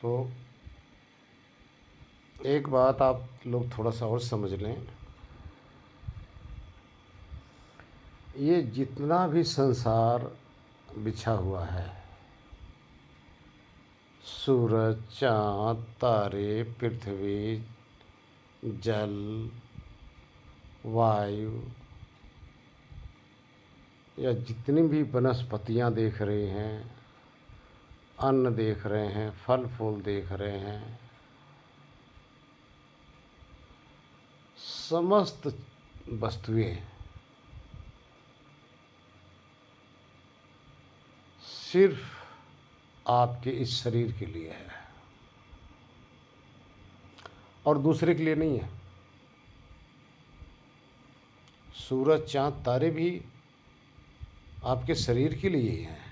तो एक बात आप लोग थोड़ा सा और समझ लें, ये जितना भी संसार बिछा हुआ है, सूरज, चाँद, तारे, पृथ्वी, जल, वायु, या जितनी भी वनस्पतियाँ देख रहे हैं, अन्न देख रहे हैं, फल फूल देख रहे हैं, समस्त वस्तुएं सिर्फ आपके इस शरीर के लिए है और दूसरे के लिए नहीं है। सूरज, चाँद, तारे भी आपके शरीर के लिए ही हैं,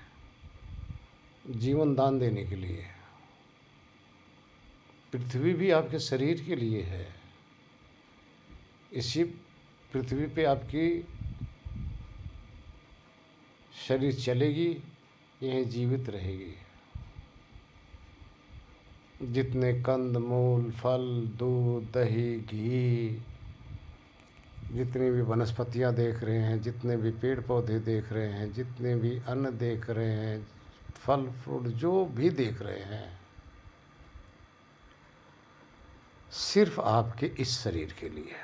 जीवन दान देने के लिए। पृथ्वी भी आपके शरीर के लिए है, इसी पृथ्वी पे आपकी शरीर चलेगी, यहीं जीवित रहेगी। जितने कंद मूल, फल, दूध, दही, घी, जितनी भी वनस्पतियाँ देख रहे हैं, जितने भी पेड़ पौधे देख रहे हैं, जितने भी अन्न देख रहे हैं, फल फ्रूट जो भी देख रहे हैं, सिर्फ आपके इस शरीर के लिए।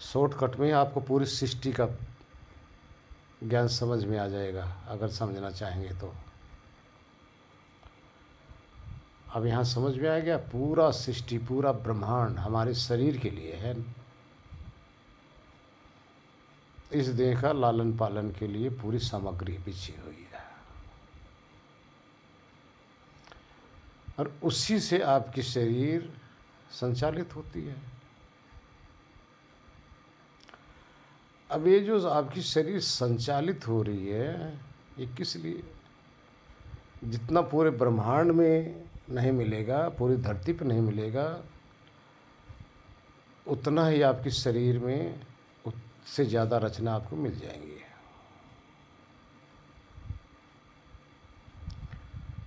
शॉर्टकट में आपको पूरी सृष्टि का ज्ञान समझ में आ जाएगा अगर समझना चाहेंगे तो। अब यहाँ समझ में आ गया, पूरा सृष्टि, पूरा ब्रह्मांड हमारे शरीर के लिए है। इस देह का लालन पालन के लिए पूरी सामग्री बिछी हुई है, और उसी से आपकी शरीर संचालित होती है। अब ये जो आपकी शरीर संचालित हो रही है, ये किस लिए? जितना पूरे ब्रह्मांड में नहीं मिलेगा, पूरी धरती पर नहीं मिलेगा, उतना ही आपके शरीर में उससे ज़्यादा रचना आपको मिल जाएंगी।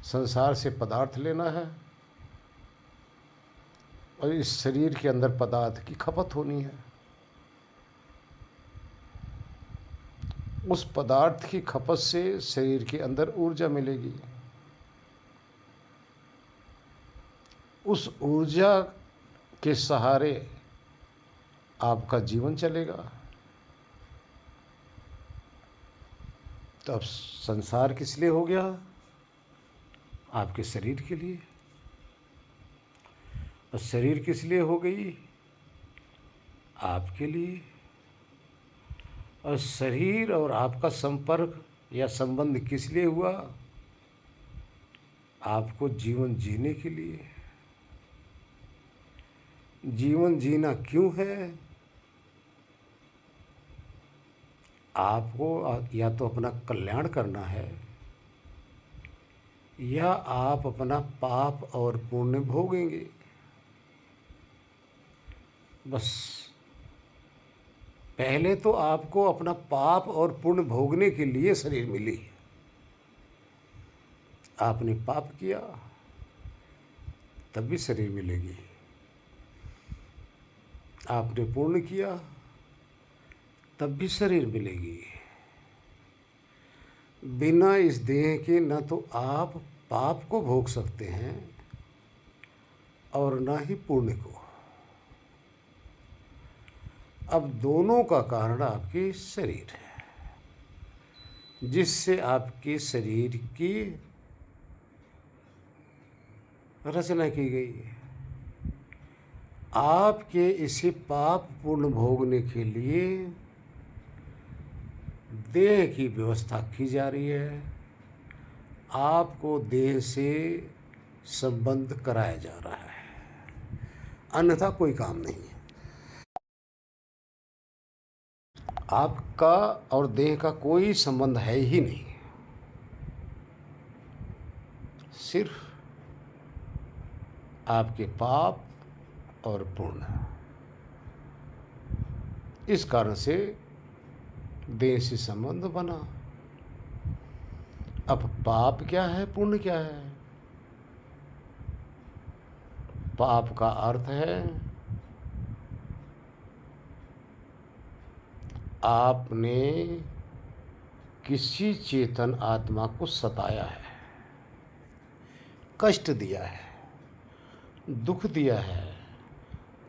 संसार से पदार्थ लेना है और इस शरीर के अंदर पदार्थ की खपत होनी है। उस पदार्थ की खपत से शरीर के अंदर ऊर्जा मिलेगी। उस ऊर्जा के सहारे आपका जीवन चलेगा। तो अब संसार किस लिए हो गया? आपके शरीर के लिए। और शरीर किस लिए हो गई? आपके लिए। और शरीर और आपका संपर्क या संबंध किस लिए हुआ? आपको जीवन जीने के लिए। जीवन जीना क्यों है? आपको या तो अपना कल्याण करना है, या आप अपना पाप और पुण्य भोगेंगे। बस पहले तो आपको अपना पाप और पुण्य भोगने के लिए शरीर मिली। आपने पाप किया तब भी शरीर मिलेगी, आपने पुण्य किया तब भी शरीर मिलेगी। बिना इस देह के न तो आप पाप को भोग सकते हैं और ना ही पुण्य को। अब दोनों का कारण आपके शरीर है, जिससे आपके शरीर की रचना की गई है। आपके इसे पाप पुण्य भोगने के लिए देह की व्यवस्था की जा रही है। आपको देह से संबंध कराया जा रहा है, अन्यथा कोई काम नहीं है। आपका और देह का कोई संबंध है ही नहीं, सिर्फ आपके पाप और पुण्य। इस कारण से देह से संबंध बना। अब पाप क्या है, पुण्य क्या है? पाप का अर्थ है आपने किसी चेतन आत्मा को सताया है, कष्ट दिया है, दुख दिया है,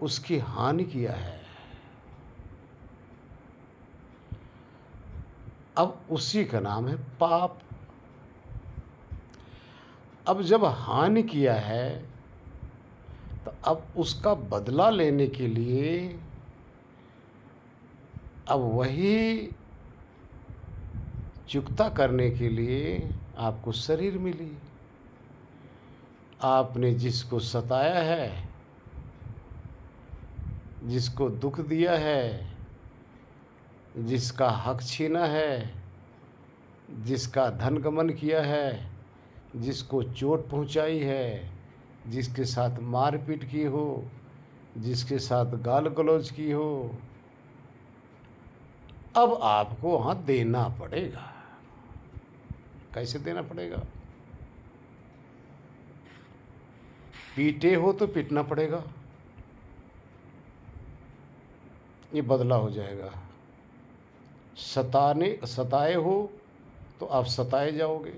उसकी हानि किया है। अब उसी का नाम है पाप। अब जब हानि किया है तो अब उसका बदला लेने के लिए अब वही चुकता करने के लिए आपको शरीर मिली। आपने जिसको सताया है, जिसको दुख दिया है, जिसका हक छीना है, जिसका धन गमन किया है, जिसको चोट पहुंचाई है, जिसके साथ मारपीट की हो, जिसके साथ गाल गलौज की हो, अब आपको वहां देना पड़ेगा। कैसे देना पड़ेगा? पीटे हो तो पीटना पड़ेगा, ये बदला हो जाएगा। सताए हो तो आप सताए जाओगे,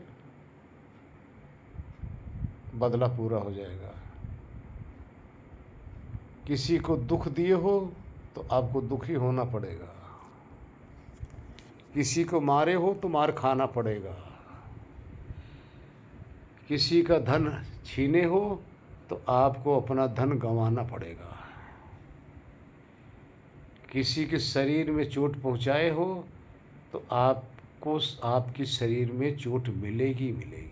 बदला पूरा हो जाएगा। किसी को दुख दिए हो तो आपको दुखी होना पड़ेगा। किसी को मारे हो तो मार खाना पड़ेगा। किसी का धन छीने हो तो आपको अपना धन गंवाना पड़ेगा। किसी के शरीर में चोट पहुंचाए हो तो आपको आपकी शरीर में चोट मिलेगी मिलेगी।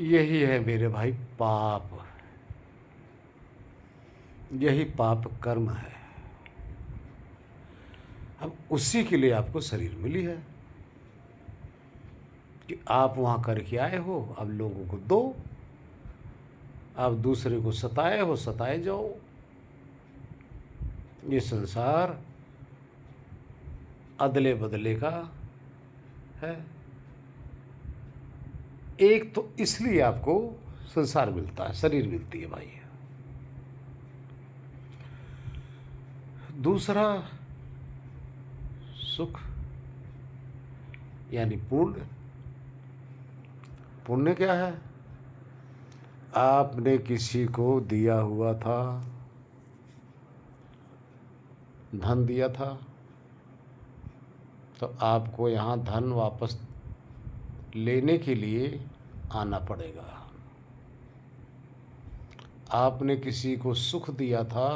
यही है मेरे भाई पाप, यही पाप कर्म है। अब उसी के लिए आपको शरीर मिली है कि आप वहां करके आए हो, अब लोगों को दो। आप दूसरे को सताए हो, सताए जाओ। ये संसार अदले बदले का है। एक तो इसलिए आपको संसार मिलता है, शरीर मिलती है भाई। दूसरा सुख यानी पुण्य। पुण्य क्या है? आपने किसी को दिया हुआ था, धन दिया था, तो आपको यहाँ धन वापस लेने के लिए आना पड़ेगा। आपने किसी को सुख दिया था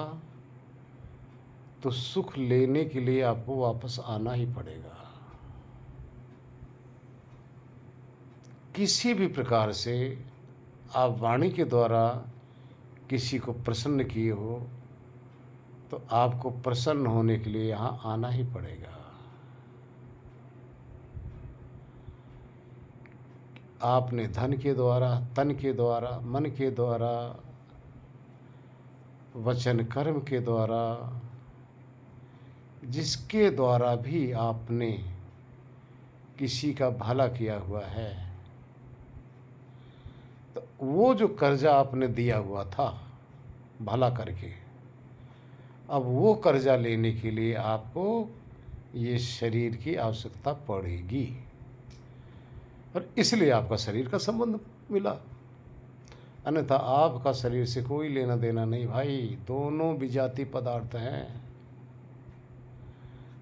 तो सुख लेने के लिए आपको वापस आना ही पड़ेगा। किसी भी प्रकार से आप वाणी के द्वारा किसी को प्रसन्न किए हो तो आपको प्रसन्न होने के लिए यहाँ आना ही पड़ेगा। आपने धन के द्वारा, तन के द्वारा, मन के द्वारा, वचन कर्म के द्वारा, जिसके द्वारा भी आपने किसी का भला किया हुआ है, तो वो जो कर्जा आपने दिया हुआ था भला करके, अब वो कर्जा लेने के लिए आपको ये शरीर की आवश्यकता पड़ेगी। और इसलिए आपका शरीर का संबंध मिला, अन्यथा आपका शरीर से कोई लेना देना नहीं भाई। दोनों विजाती पदार्थ हैं,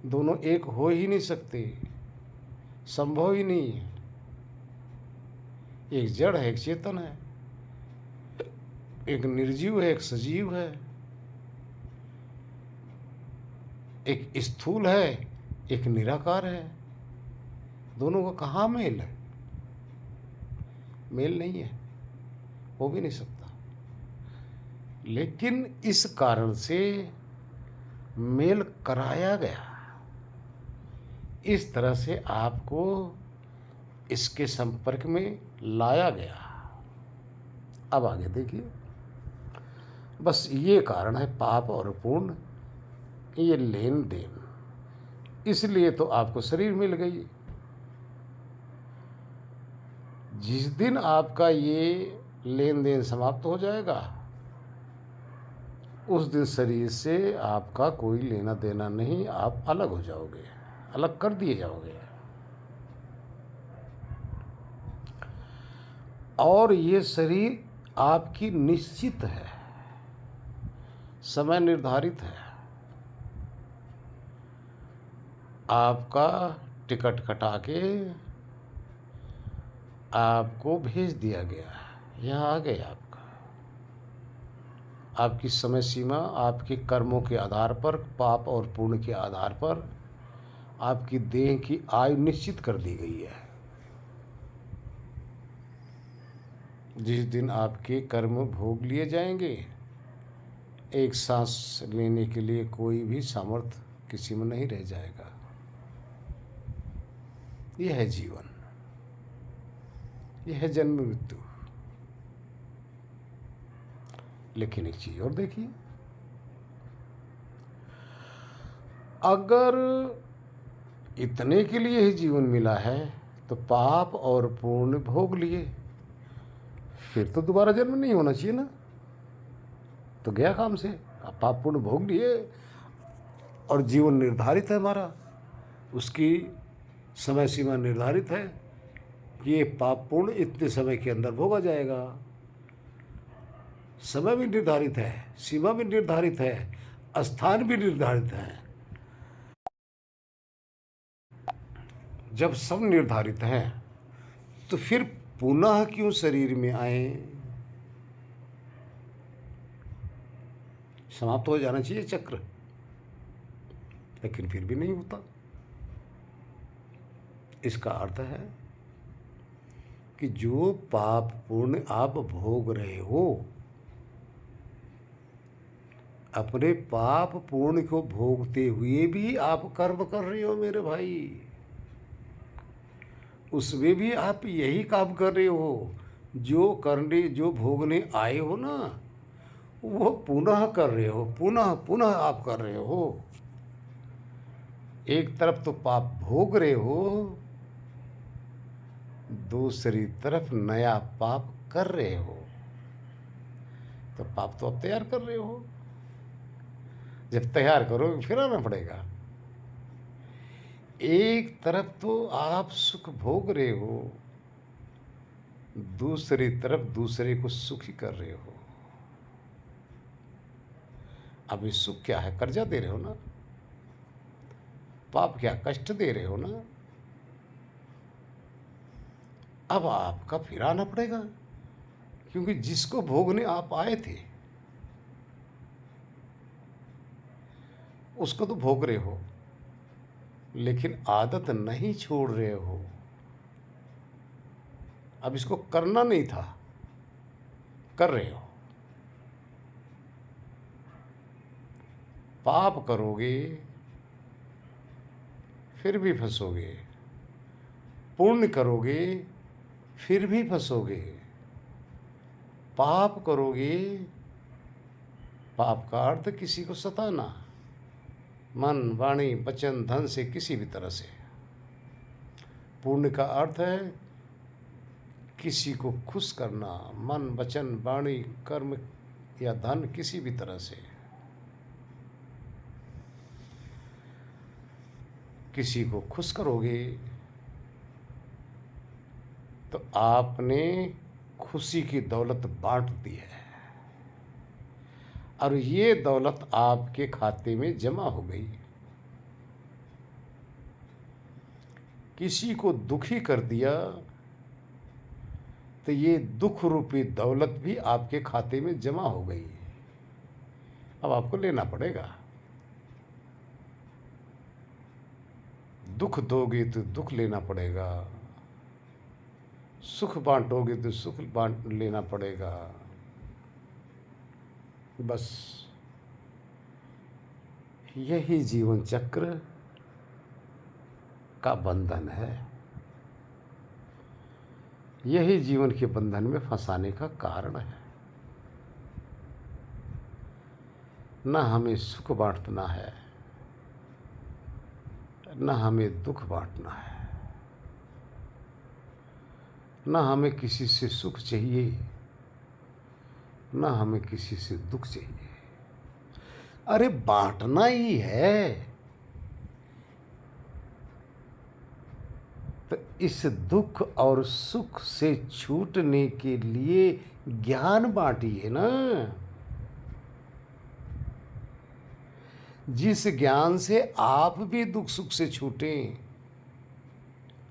दोनों एक हो ही नहीं सकते, संभव ही नहीं है। एक जड़ है, एक चेतन है, एक निर्जीव है, एक सजीव है, एक स्थूल है, एक निराकार है। दोनों का कहाँ मेल है? मेल नहीं है, हो भी नहीं सकता। लेकिन इस कारण से मेल कराया गया, इस तरह से आपको इसके संपर्क में लाया गया। अब आगे देखिए, बस ये कारण है पाप और पुण्य, ये लेन देन। इसलिए तो आपको शरीर मिल गई। जिस दिन आपका ये लेन देन समाप्त हो जाएगा, उस दिन शरीर से आपका कोई लेना देना नहीं, आप अलग हो जाओगे, अलग कर दिए जाओगे। और ये शरीर आपकी निश्चित है, समय निर्धारित है। आपका टिकट कटा के आपको भेज दिया गया, यहाँ आ गए आपका। आपकी समय सीमा आपके कर्मों के आधार पर, पाप और पुण्य के आधार पर आपकी देह की आयु निश्चित कर दी गई है। जिस दिन आपके कर्म भोग लिए जाएंगे, एक सांस लेने के लिए कोई भी सामर्थ्य किसी में नहीं रह जाएगा। यह है जीवन, यह है जन्म मृत्यु। लेकिन एक चीज और देखिए, अगर इतने के लिए ही जीवन मिला है तो पाप और पुण्य भोग लिए, फिर तो दोबारा जन्म नहीं होना चाहिए ना। तो गया काम से। अब पाप पुण्य भोग लिए और जीवन निर्धारित है हमारा, उसकी समय सीमा निर्धारित है कि ये पाप पुण्य इतने समय के अंदर भोगा जाएगा। समय भी निर्धारित है, सीमा भी निर्धारित है, स्थान भी निर्धारित है। जब सब निर्धारित है तो फिर पुनः क्यों शरीर में आए? समाप्त हो जाना चाहिए चक्र, लेकिन फिर भी नहीं होता। इसका अर्थ है कि जो पाप पुण्य आप भोग रहे हो, अपने पाप पुण्य को भोगते हुए भी आप कर्म कर रहे हो मेरे भाई। उसमें भी आप यही काम कर रहे हो जो करने, जो भोगने आए हो ना, वो पुनः कर रहे हो, पुनः पुनः आप कर रहे हो। एक तरफ तो पाप भोग रहे हो, दूसरी तरफ नया पाप कर रहे हो। तो पाप तो अब तैयार कर रहे हो, जब तैयार करोगे फिर आना पड़ेगा। एक तरफ तो आप सुख भोग रहे हो, दूसरी तरफ दूसरे को सुखी कर रहे हो। अब ये सुख क्या है? कर्जा दे रहे हो ना। पाप क्या? कष्ट दे रहे हो ना। अब आपका फिर आना पड़ेगा, क्योंकि जिसको भोगने आप आए थे उसको तो भोग रहे हो, लेकिन आदत नहीं छोड़ रहे हो। अब इसको करना नहीं था, कर रहे हो। पाप करोगे फिर भी फंसोगे, पुण्य करोगे फिर भी फंसोगे। पाप करोगे, पाप का अर्थ किसी को सताना, मन वाणी वचन धन से किसी भी तरह से। पुण्य का अर्थ है किसी को खुश करना, मन वचन वाणी कर्म या धन किसी भी तरह से। किसी को खुश करोगे तो आपने खुशी की दौलत बांट दी है, और ये दौलत आपके खाते में जमा हो गई। किसी को दुखी कर दिया तो ये दुख रूपी दौलत भी आपके खाते में जमा हो गई। अब आपको लेना पड़ेगा। दुख दोगे तो दुख लेना पड़ेगा, सुख बांटोगे तो सुख बांट लेना पड़ेगा। बस यही जीवन चक्र का बंधन है, यही जीवन के बंधन में फंसाने का कारण है। न हमें सुख बांटना है, न हमें दुख बांटना है, ना हमें किसी से सुख चाहिए, ना हमें किसी से दुख चाहिए। अरे बांटना ही है। तो इस दुख और सुख से छूटने के लिए ज्ञान बांटिए ना। जिस ज्ञान से आप भी दुख सुख से छूटें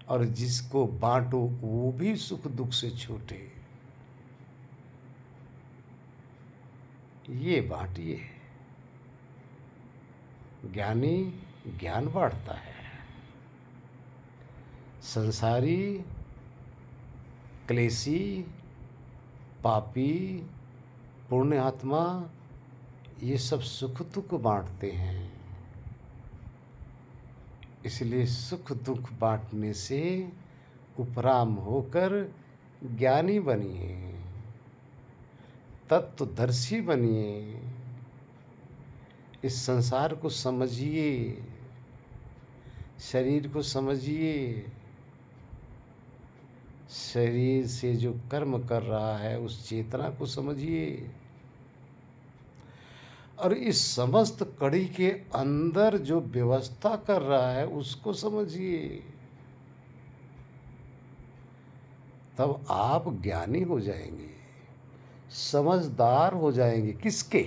और जिसको बांटो वो भी सुख दुख से छूटे, ये बांटिए। ज्ञानी ज्ञान बांटता है। संसारी, क्लेशी, पापी, पुण्य आत्मा ये सब सुख दुख बांटते हैं। इसलिए सुख दुख बांटने से उपराम होकर ज्ञानी बनिए, तत्वदर्शी बनिए। इस संसार को समझिए, शरीर को समझिए। शरीर से जो कर्म कर रहा है उस चेतना को समझिए, और इस समस्त कड़ी के अंदर जो व्यवस्था कर रहा है उसको समझिए। तब आप ज्ञानी हो जाएंगे, समझदार हो जाएंगे। किसके?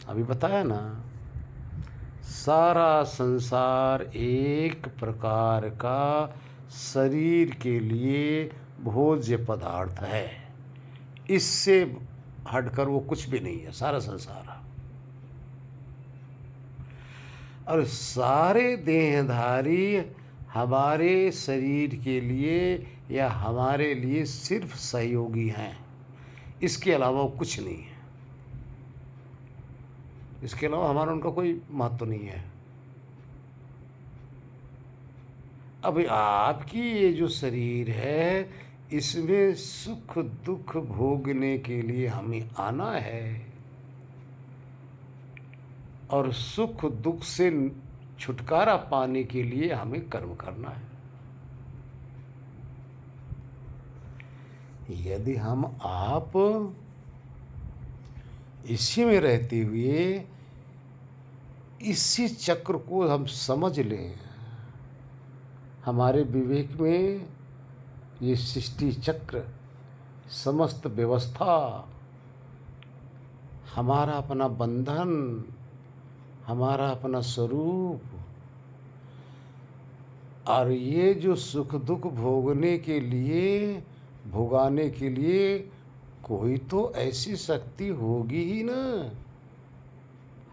अभी बताया ना, सारा संसार एक प्रकार का शरीर के लिए भोज्य पदार्थ है। इससे हटकर वो कुछ भी नहीं है सारा संसार। और सारे देहधारी हमारे शरीर के लिए या हमारे लिए सिर्फ सहयोगी हैं। इसके अलावा कुछ नहीं है। इसके अलावा हमारा उनका कोई महत्व नहीं है। अब आपकी ये जो शरीर है इसमें सुख दुख भोगने के लिए हमें आना है, और सुख दुख से छुटकारा पाने के लिए हमें कर्म करना है। यदि हम आप इसी में रहते हुए इसी चक्र को हम समझ लें, हमारे विवेक में ये सृष्टि चक्र, समस्त व्यवस्था, हमारा अपना बंधन, हमारा अपना स्वरूप, और ये जो सुख दुख भोगने के लिए, भोगाने के लिए कोई तो ऐसी शक्ति होगी ही ना,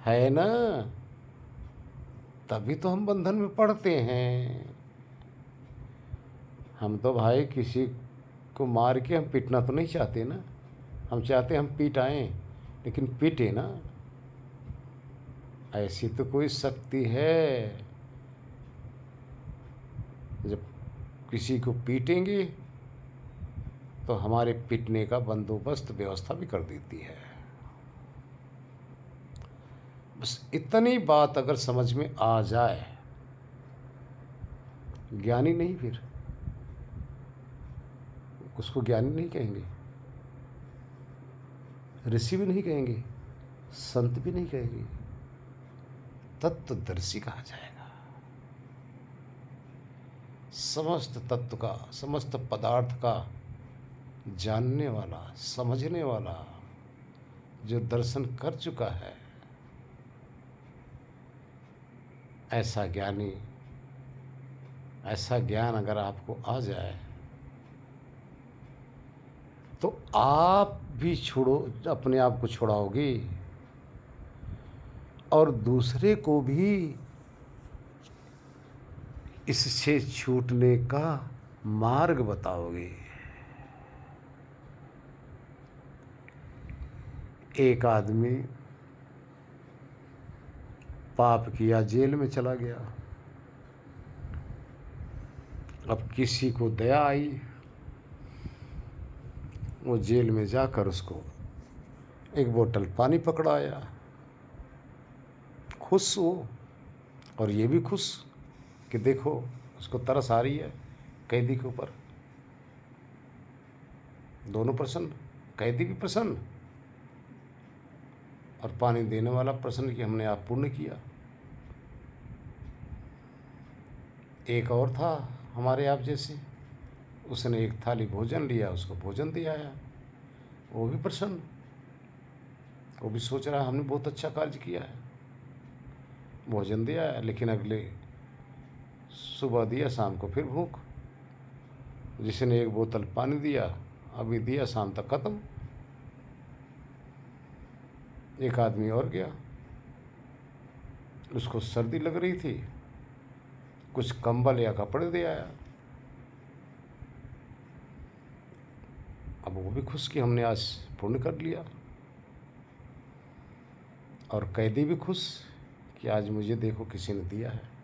है ना। तभी तो हम बंधन में पड़ते हैं। हम तो भाई किसी को मार के हम पीटना तो नहीं चाहते ना। हम चाहते हम पीट आएं, लेकिन पीटे ना। ऐसी तो कोई शक्ति है, जब किसी को पीटेंगे तो हमारे पीटने का बंदोबस्त व्यवस्था भी कर देती है। बस इतनी बात अगर समझ में आ जाए, ज्ञानी नहीं, फिर उसको ज्ञानी नहीं कहेंगे, ऋषि भी नहीं कहेंगे, संत भी नहीं कहेंगे, तत्वदर्शी कहा जाएगा। समस्त तत्व का, समस्त पदार्थ का जानने वाला, समझने वाला, जो दर्शन कर चुका है, ऐसा ज्ञानी, ऐसा ज्ञान अगर आपको आ जाए तो आप भी छोड़ो, अपने आप को छुड़ाओगे और दूसरे को भी इससे छूटने का मार्ग बताओगे। एक आदमी पाप किया, जेल में चला गया। अब किसी को दया आई, वो जेल में जाकर उसको एक बोतल पानी पकड़ाया। खुश हो, और ये भी खुश कि देखो उसको तरस आ रही है, कैदी के ऊपर, दोनों प्रसन्न, कैदी भी प्रसन्न और पानी देने वाला प्रसन्न कि हमने आप पुण्य किया। एक और था हमारे आप जैसे, उसने एक थाली भोजन लिया, उसको भोजन दिया है, वो भी प्रसन्न, वो भी सोच रहा है हमने बहुत अच्छा कार्य किया है, भोजन दिया है, लेकिन अगले सुबह दिया, शाम को फिर भूख। जिसने एक बोतल पानी दिया, अभी दिया, शाम तक खत्म। एक आदमी और गया, उसको सर्दी लग रही थी, कुछ कंबल या कपड़े दे आया। अब वो भी खुश कि हमने आज पुण्य कर लिया, और कैदी भी खुश कि आज मुझे देखो किसी ने दिया है।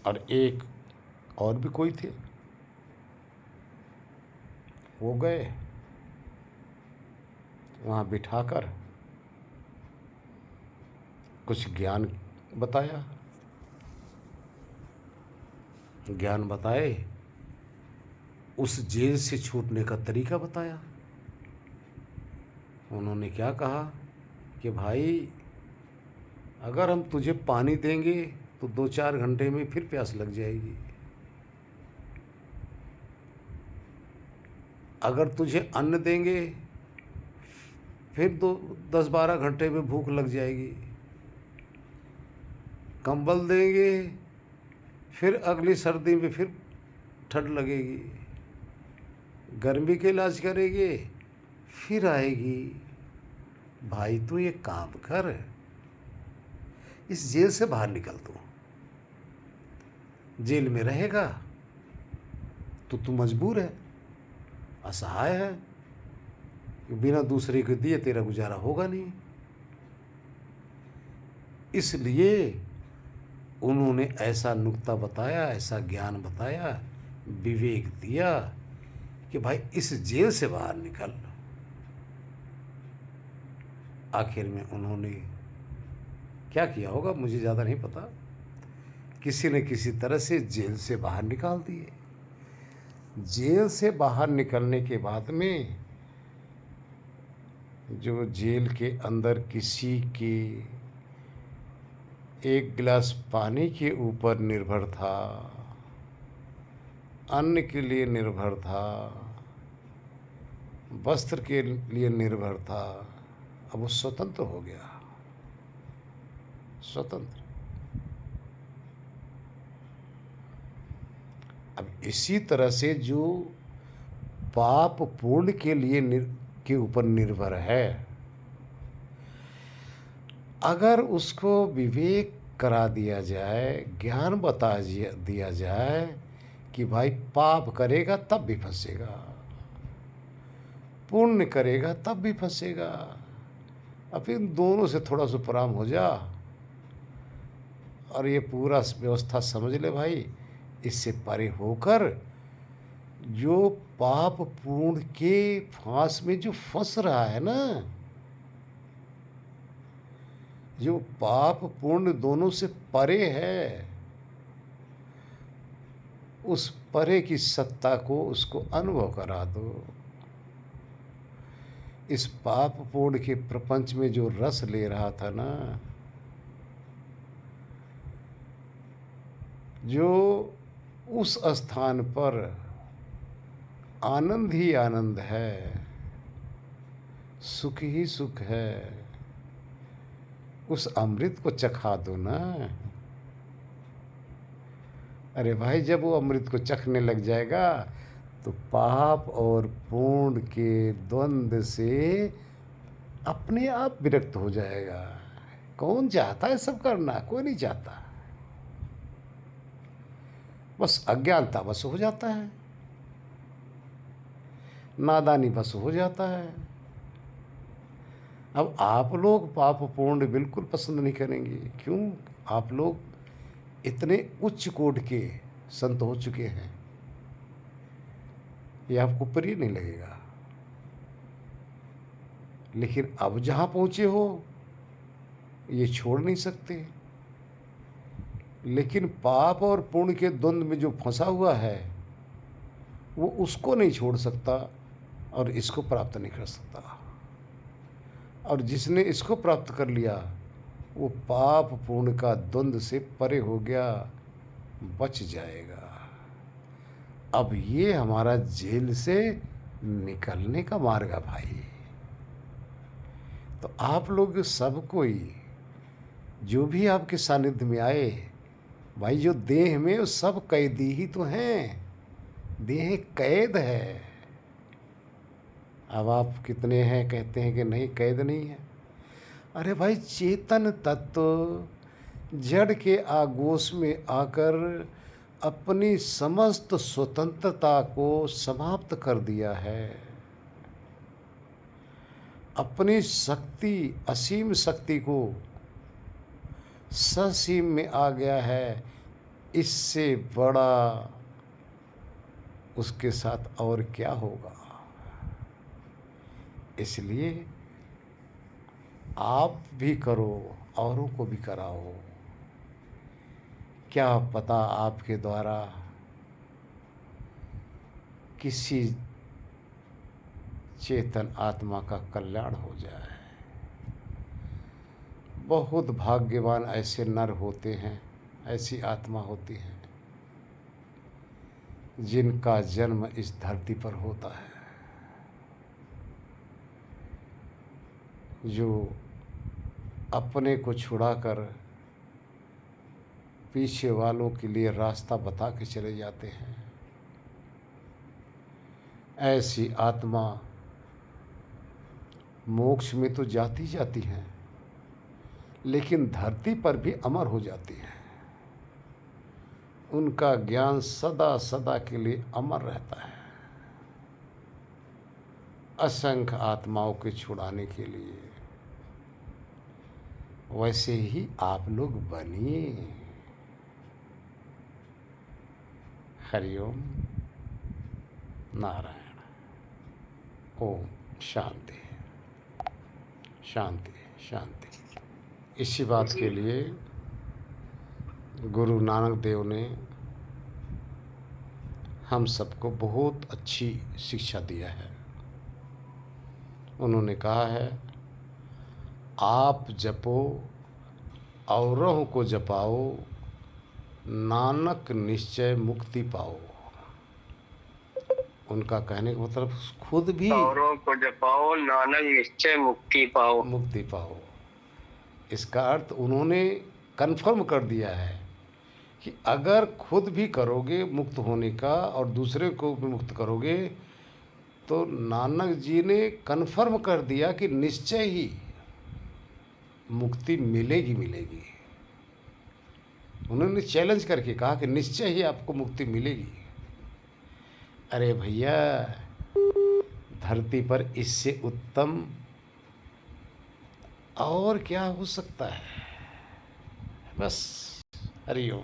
और एक और भी कोई थे, वो गए वहाँ बिठाकर कुछ ज्ञान बताया, ज्ञान बताए, उस जेल से छूटने का तरीका बताया। उन्होंने क्या कहा कि भाई, अगर हम तुझे पानी देंगे तो 2-4 घंटे में फिर प्यास लग जाएगी, अगर तुझे अन्न देंगे फिर 10-12 घंटे में भूख लग जाएगी, कंबल देंगे फिर अगली सर्दी में फिर ठंड लगेगी, गर्मी के इलाज करेंगे फिर आएगी। भाई तू ये काम कर, इस जेल से बाहर निकल, तू जेल में रहेगा तो तू मजबूर है, असहाय है, बिना दूसरे को दिए तेरा गुजारा होगा नहीं। इसलिए उन्होंने ऐसा नुक्ता बताया, ऐसा ज्ञान बताया, विवेक दिया कि भाई इस जेल से बाहर निकल। आखिर में उन्होंने क्या किया होगा मुझे ज़्यादा नहीं पता, किसी न किसी तरह से जेल से बाहर निकाल दिए। जेल से बाहर निकलने के बाद में जो जेल के अंदर किसी के एक गिलास पानी के ऊपर निर्भर था, अन्न के लिए निर्भर था, वस्त्र के लिए निर्भर था, अब वो स्वतंत्र हो गया, स्वतंत्र। अब इसी तरह से जो पाप पुण्य के लिए के ऊपर निर्भर है, अगर उसको विवेक करा दिया जाए, ज्ञान बता दिया जाए कि भाई पाप करेगा तब भी फंसेगा, पुण्य करेगा तब भी फंसेगा, अब इन दोनों से थोड़ा सा पराम हो जा और ये पूरा व्यवस्था समझ ले भाई, इससे परे होकर जो पाप पुण्य के फांस में जो फंस रहा है ना, जो पाप पुण्य दोनों से परे है, उस परे की सत्ता को उसको अनुभव करा दो। इस पाप पुण्य के प्रपंच में जो रस ले रहा था ना, जो उस स्थान पर आनंद ही आनंद है, सुख ही सुख है, उस अमृत को चखा दो ना। अरे भाई, जब वो अमृत को चखने लग जाएगा तो पाप और पुण्य के द्वंद्व से अपने आप विरक्त हो जाएगा। कौन चाहता है सब करना? कोई नहीं चाहता, बस अज्ञानता बस हो जाता है, नादानी बस हो जाता है। अब आप लोग पाप पुण्य बिल्कुल पसंद नहीं करेंगे, क्यों? आप लोग इतने उच्च कोटि के संत हो चुके हैं, ये आपको प्रिय नहीं लगेगा। लेकिन अब जहाँ पहुँचे हो ये छोड़ नहीं सकते, लेकिन पाप और पुण्य के द्वंद्व में जो फंसा हुआ है वो उसको नहीं छोड़ सकता और इसको प्राप्त नहीं कर सकता। और जिसने इसको प्राप्त कर लिया वो पाप पुण्य का द्वंद्व से परे हो गया, बच जाएगा। अब ये हमारा जेल से निकलने का मार्ग है भाई। तो आप लोग सब कोई जो भी आपके सानिध्य में आए भाई, जो देह में वो सब कैदी ही तो हैं, देह कैद है। अब आप कितने हैं कहते हैं कि नहीं कैद नहीं है। अरे भाई, चेतन तत्व जड़ के आगोश में आकर अपनी समस्त स्वतंत्रता को समाप्त कर दिया है, अपनी शक्ति असीम शक्ति को ससीम में आ गया है। इससे बड़ा उसके साथ और क्या होगा। इसलिए आप भी करो, औरों को भी कराओ। क्या पता आपके द्वारा किसी चेतन आत्मा का कल्याण हो जाए। बहुत भाग्यवान ऐसे नर होते हैं, ऐसी आत्मा होती हैं जिनका जन्म इस धरती पर होता है, जो अपने को छुड़ाकर पीछे वालों के लिए रास्ता बता के चले जाते हैं। ऐसी आत्मा मोक्ष में तो जाती जाती हैं, लेकिन धरती पर भी अमर हो जाती है। उनका ज्ञान सदा सदा के लिए अमर रहता है, असंख्य आत्माओं के छुड़ाने के लिए। वैसे ही आप लोग बनिए। हरिओम नारायण। ओम शांति शांति शांति। इसी बात के लिए गुरु नानक देव ने हम सबको बहुत अच्छी शिक्षा दिया है। उन्होंने कहा है, आप जपो औरों को जपाओ, नानक निश्चय मुक्ति पाओ। उनका कहने का मतलब खुद भी औरों को जपाओ, नानक निश्चय मुक्ति पाओ। मुक्ति पाओ। इसका अर्थ उन्होंने कन्फर्म कर दिया है कि अगर खुद भी करोगे मुक्त होने का और दूसरे को भी मुक्त करोगे, तो नानक जी ने कन्फर्म कर दिया कि निश्चय ही मुक्ति मिलेगी मिलेगी। उन्होंने चैलेंज करके कहा कि निश्चय ही आपको मुक्ति मिलेगी। अरे भैया, धरती पर इससे उत्तम और क्या हो सकता है। बस हरिओम।